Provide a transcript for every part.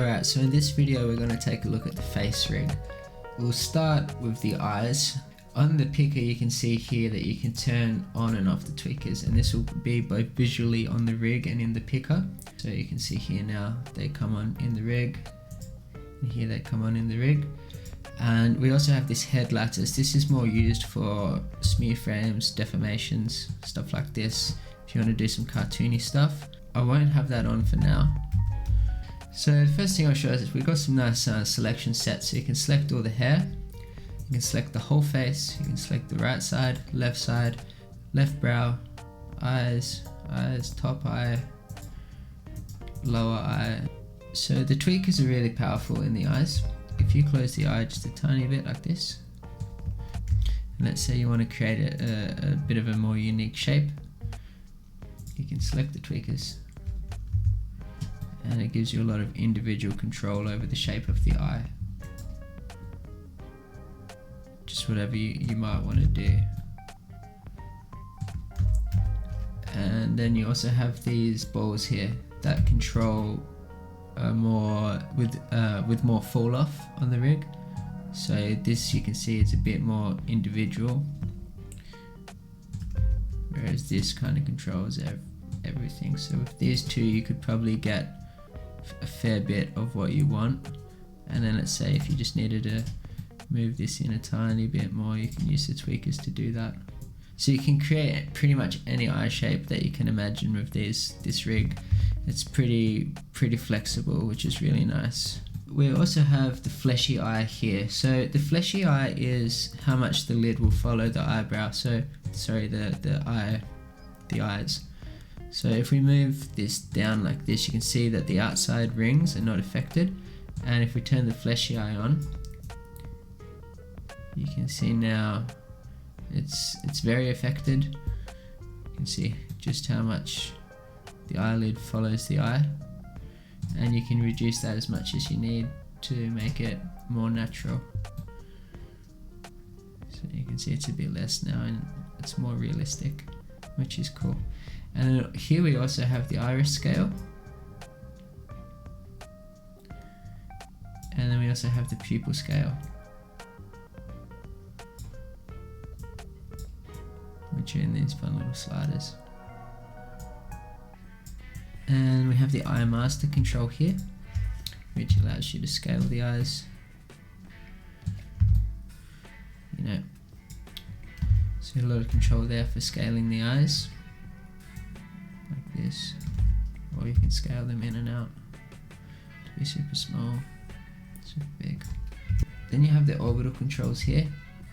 Alright, so in this video we're going to take a look at the face rig. We'll start with the eyes. On the picker you can see here that you can turn on and off the tweakers, and this will be both visually on the rig and in the picker. So you can see here now they come on in the rig, and here they come on in the rig. And we also have this head lattice. This is more used for smear frames, deformations, stuff like this. If you want to do some cartoony stuff. I won't have that on for now. So the first thing I'll show is we've got some nice selection sets. So you can select all the hair, you can select the whole face, you can select the right side, left brow, eyes, top eye, lower eye. So the tweakers are really powerful in the eyes. If you close the eye just a tiny bit like this, and let's say you want to create a bit of a more unique shape, you can select the tweakers, and it gives you a lot of individual control over the shape of the eye. Just whatever you might want to do. And then you also have these balls here that control more with more fall off on the rig. So this, you can see, it's a bit more individual, whereas this kind of controls everything. So with these two you could probably get a fair bit of what you want. And then let's say if you just needed to move this in a tiny bit more, you can use the tweakers to do that. So you can create pretty much any eye shape that you can imagine with this rig. It's pretty flexible, which is really nice. We also have the fleshy eye here. So the fleshy eye is how much the lid will follow the eyebrow. So sorry, the eyes. So if we move this down like this, you can see that the outside rings are not affected. And if we turn the fleshy eye on, you can see now it's very affected. You can see just how much the eyelid follows the eye, and you can reduce that as much as you need to make it more natural. So you can see it's a bit less now and it's more realistic, which is cool. And here we also have the iris scale, and then we also have the pupil scale, which are in these fun little sliders. And we have the eye master control here, which allows you to scale the eyes, so a lot of control there for scaling the eyes like this, or you can scale them in and out to be super small, super big. Then you have the orbital controls here,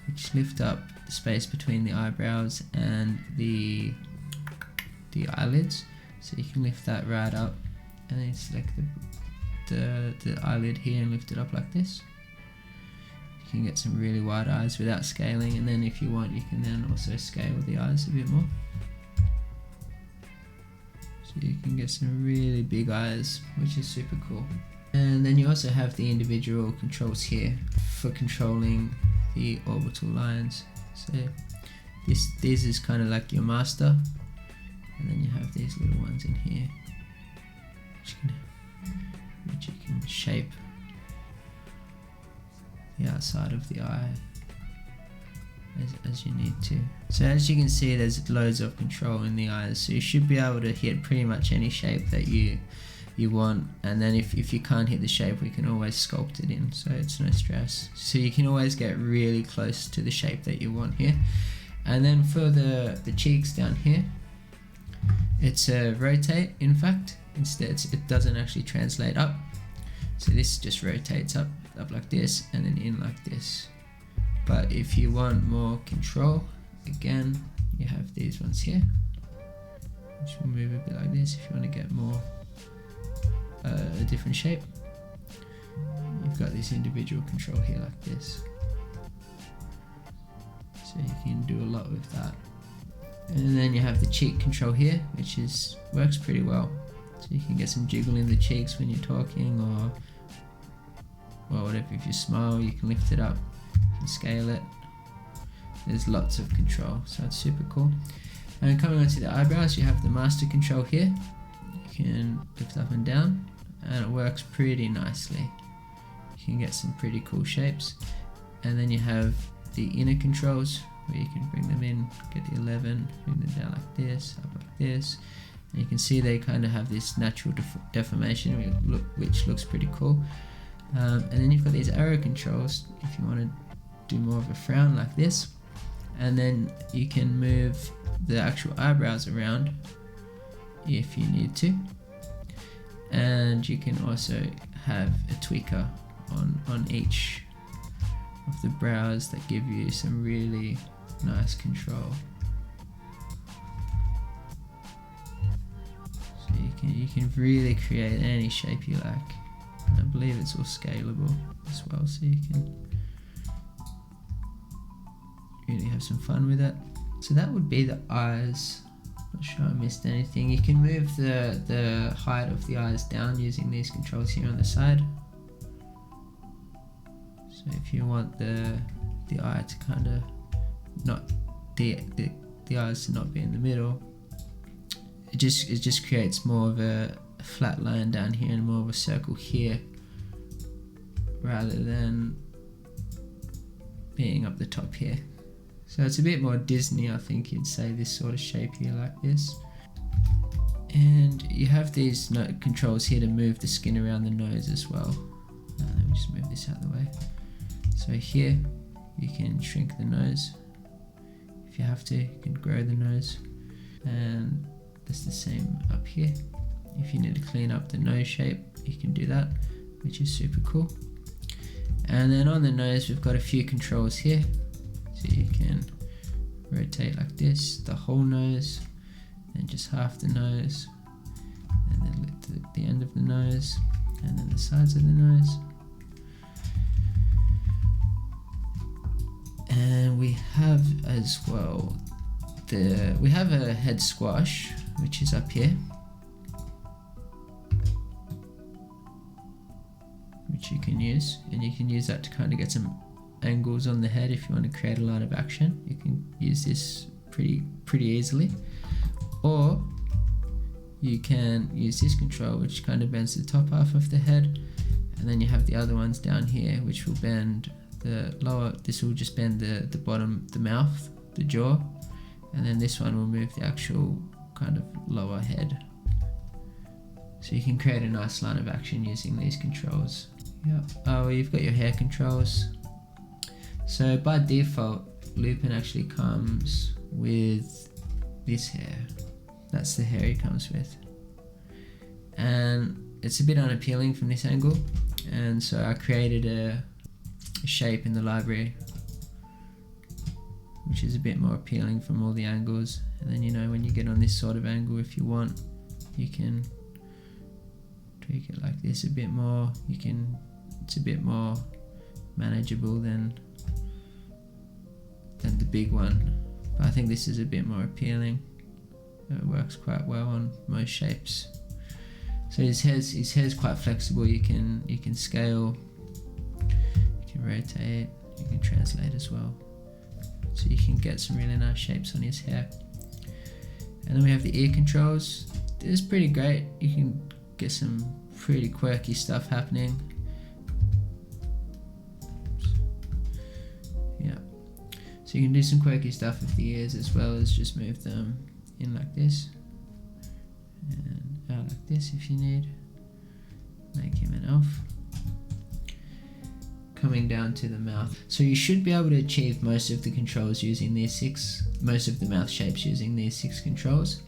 which lift up the space between the eyebrows and the eyelids. So you can lift that right up, and then select the eyelid here and lift it up like this. You can get some really wide eyes without scaling, and then if you want you can then also scale the eyes a bit more. So you can get some really big eyes, which is super cool. And then you also have the individual controls here for controlling the orbital lines. So this is kind of like your master, and then you have these little ones in here which you can shape the outside of the eye as you need to. So as you can see, there's loads of control in the eyes, so you should be able to hit pretty much any shape that you want, and then if you can't hit the shape, we can always sculpt it in, so it's no stress. So you can always get really close to the shape that you want here. And then for the cheeks down here, it's a rotate, in fact. Instead it doesn't actually translate up, so this just rotates up like this and then in like this. But if you want more control, again you have these ones here, which will move a bit like this. If you want to get more a different shape, you've got this individual control here like this, so you can do a lot with that. And then you have the cheek control here, which works pretty well. So you can get some jiggle in the cheeks when you're talking, or whatever. If you smile, you can lift it up, you can scale it. There's lots of control, so it's super cool. And coming on to the eyebrows, you have the master control here. You can lift up and down, and it works pretty nicely. You can get some pretty cool shapes. And then you have the inner controls where you can bring them in, get the 11, bring them down like this, up like this. And you can see they kind of have this natural deformation which looks pretty cool. And then you've got these arrow controls if you want to do more of a frown like this. And then you can move the actual eyebrows around if you need to. And you can also have a tweaker on each of the brows that give you some really nice control. So you can really create any shape you like. And I believe it's all scalable as well, so you can really have some fun with it. So that would be the eyes. Not sure I missed anything. You can move the height of the eyes down using these controls here on the side. So if you want the eye to kind of not the eyes to not be in the middle, it just creates more of a flat line down here and more of a circle here, rather than being up the top here. So it's a bit more Disney, I think you'd say, this sort of shape here like this. And you have these controls here to move the skin around the nose as well. Let me just move this out of the way. So here you can shrink the nose if you have to. You can grow the nose, and that's the same up here. If you need to clean up the nose shape, you can do that, which is super cool. And then on the nose we've got a few controls here. So you can rotate like this, the whole nose, then just half the nose, and then lift the end of the nose, and then the sides of the nose. And we have as well we have a head squash, which is up here, which you can use, and you can use that to kind of get some angles on the head. If you want to create a line of action, you can use this pretty easily. Or you can use this control, which kind of bends the top half of the head, and then you have the other ones down here which will bend the lower. This will just bend the bottom, the mouth, the jaw, and then this one will move the actual kind of lower head. So you can create a nice line of action using these controls. Yeah. Oh, you've got your hair controls. So by default, Lupin actually comes with this hair. That's the hair he comes with. And it's a bit unappealing from this angle, and so I created a shape in the library which is a bit more appealing from all the angles. And then, you know, when you get on this sort of angle, if you want, you can tweak it like this a bit more. It's a bit more manageable than the big one, but I think this is a bit more appealing. It works quite well on most shapes. So his hair's quite flexible. You can scale, you can rotate, you can translate as well. So you can get some really nice shapes on his hair. And then we have the ear controls. This is pretty great. You can get some pretty quirky stuff happening. Yeah. So you can do some quirky stuff with the ears, as well as just move them in like this and out like this if you need. Make him an elf. Coming down to the mouth. So you should be able to achieve most of the controls using these most of the mouth shapes using these 6 controls,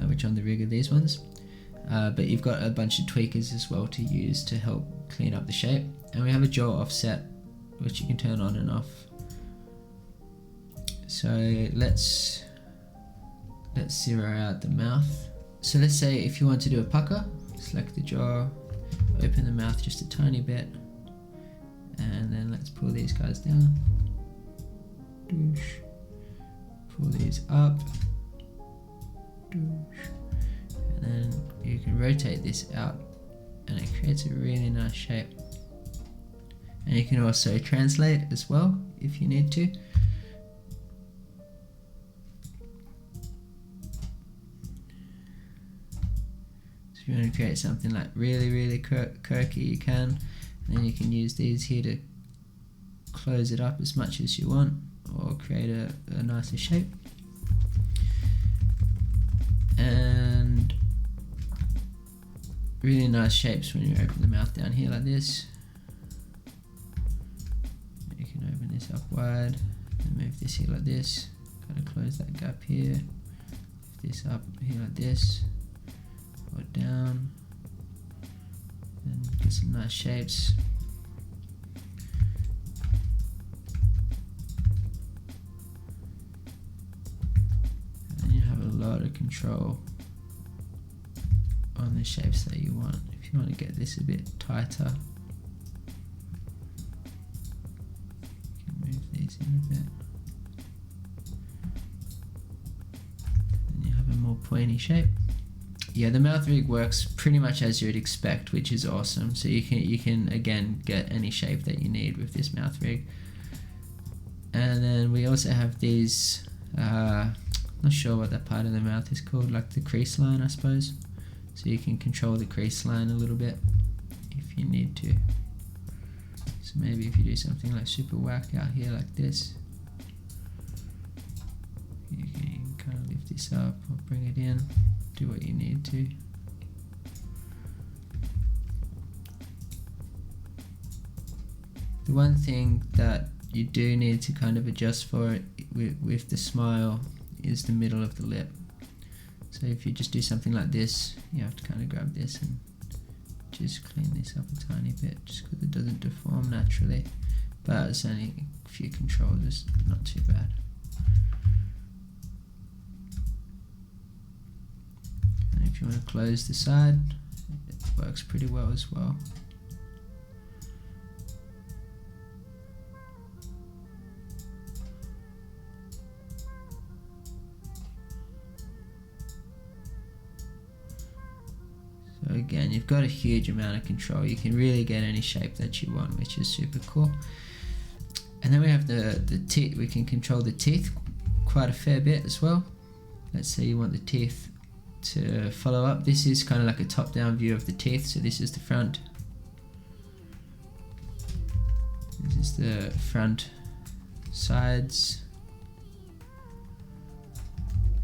which on the rig are these ones. But you've got a bunch of tweakers as well to use to help clean up the shape. And we have a jaw offset, which you can turn on and off. So let's zero out the mouth. So let's say if you want to do a pucker, select the jaw, open the mouth just a tiny bit, and then let's pull these guys down. Doosh. Pull these up. Doosh. And then you can rotate this out, and it creates a really nice shape. And you can also translate as well if you need to. So If you want to create something like really quirky, you can. And then you can use these here to close it up as much as you want, or create a nicer shape. And really nice shapes when you open the mouth down here like this. You can open this up wide and move this here like this. Kind of close that gap here. Lift this up here like this, or down, and get some nice shapes. And you have a lot of control on the shapes that you want. If you want to get this a bit tighter, you can move these in a bit. More pointy shape. Yeah, the mouth rig works pretty much as you would expect, which is awesome. So you can again get any shape that you need with this mouth rig. And then we also have these, not sure what that part of the mouth is called, like the crease line, I suppose. So you can control the crease line a little bit if you need to. So maybe if you do something like super whack out here like this, you can kind of lift this up or bring it in, do what you need to. The one thing that you do need to kind of adjust for it with the smile is the middle of the lip. So if you just do something like this, you have to kind of grab this and just clean this up a tiny bit, just because it doesn't deform naturally. But it's only a few controls, it's not too bad. If you want to close the side, it works pretty well as well. So again, you've got a huge amount of control. You can really get any shape that you want, which is super cool. And then we have the teeth. We can control the teeth quite a fair bit as well. Let's say you want the teeth to follow up. This is kind of like a top-down view of the teeth. So this is the front. This is the front, sides,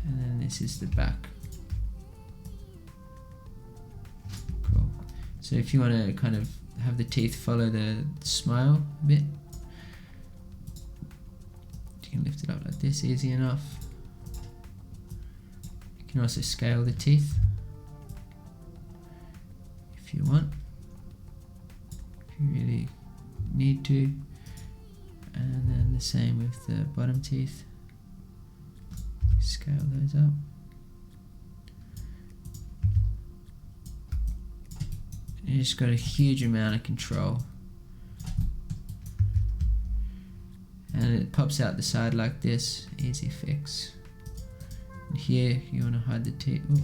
and then this is the back. Cool. So if you want to kind of have the teeth follow the smile a bit, you can lift it up like this, easy enough. You can also scale the teeth if you want, if you really need to. And then the same with the bottom teeth, scale those up. You just got a huge amount of control, and it pops out the side like this, easy fix. And here you want to hide the teeth. You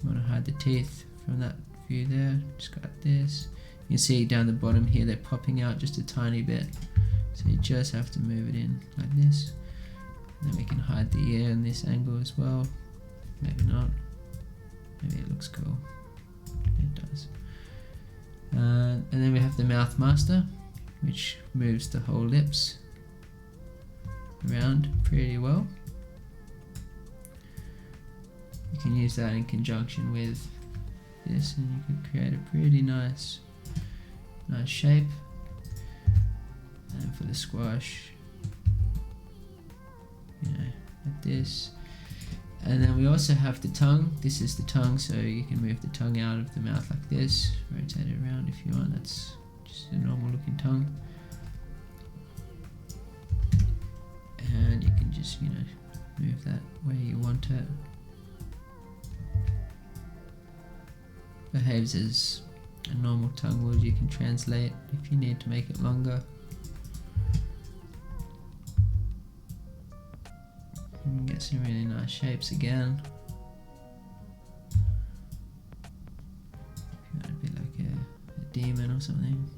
want to hide the teeth from that view there. Just got this. You can see down the bottom here they're popping out just a tiny bit, so you just have to move it in like this. And then we can hide the ear in this angle as well. Maybe not. Maybe it looks cool. It does. And then we have the mouth master, which moves the whole lips around pretty well. You can use that in conjunction with this, and you can create a pretty nice shape. And for the squash, you know, like this. And then we also have the tongue. This is the tongue, so you can move the tongue out of the mouth like this, rotate it around if you want. That's just a normal looking tongue. And you can just, you know, move that where you want it. Behaves as a normal tongue would. You can translate if you need to make it longer. You can get some really nice shapes again. If you want to be like a demon or something.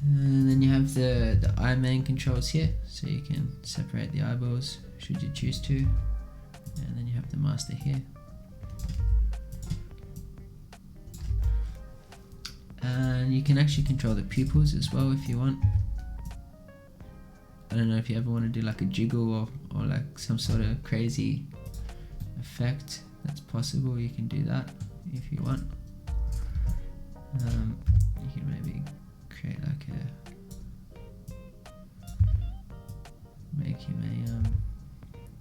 And then you have the eye main controls here, so you can separate the eyeballs should you choose to. And then you have the master here. And you can actually control the pupils as well if you want. I don't know if you ever want to do like a jiggle or like some sort of crazy effect. That's possible. You can do that if you want. You can maybe create like make him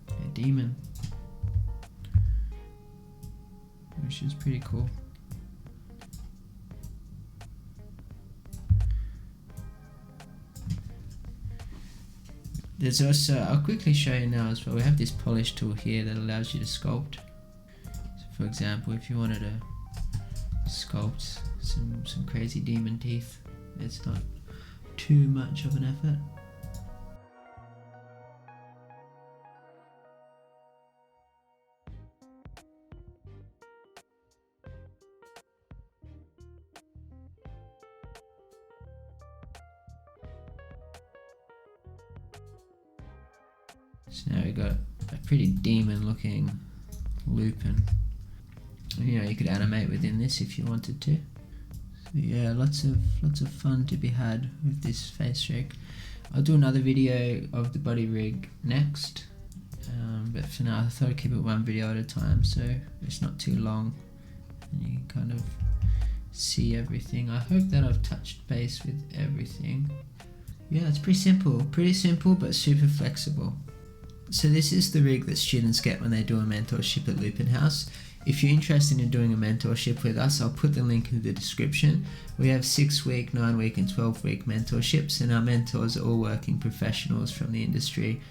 a demon, which is pretty cool. There's also, I'll quickly show you now as well, we have this polish tool here that allows you to sculpt. So for example, if you wanted to sculpt some crazy demon teeth, it's not too much of an effort. So now we've got a pretty demon looking Lupin. You know, you could animate within this if you wanted to. So yeah, lots of fun to be had with this face rig. I'll do another video of the body rig next, but for now I thought I'd keep it one video at a time so it's not too long and you can kind of see everything. I hope that I've touched base with everything. Yeah, it's pretty simple but super flexible. So this is the rig that students get when they do a mentorship at Lupin House. If you're interested in doing a mentorship with us, I'll put the link in the description. We have 6-week, 9-week and 12-week mentorships, and our mentors are all working professionals from the industry.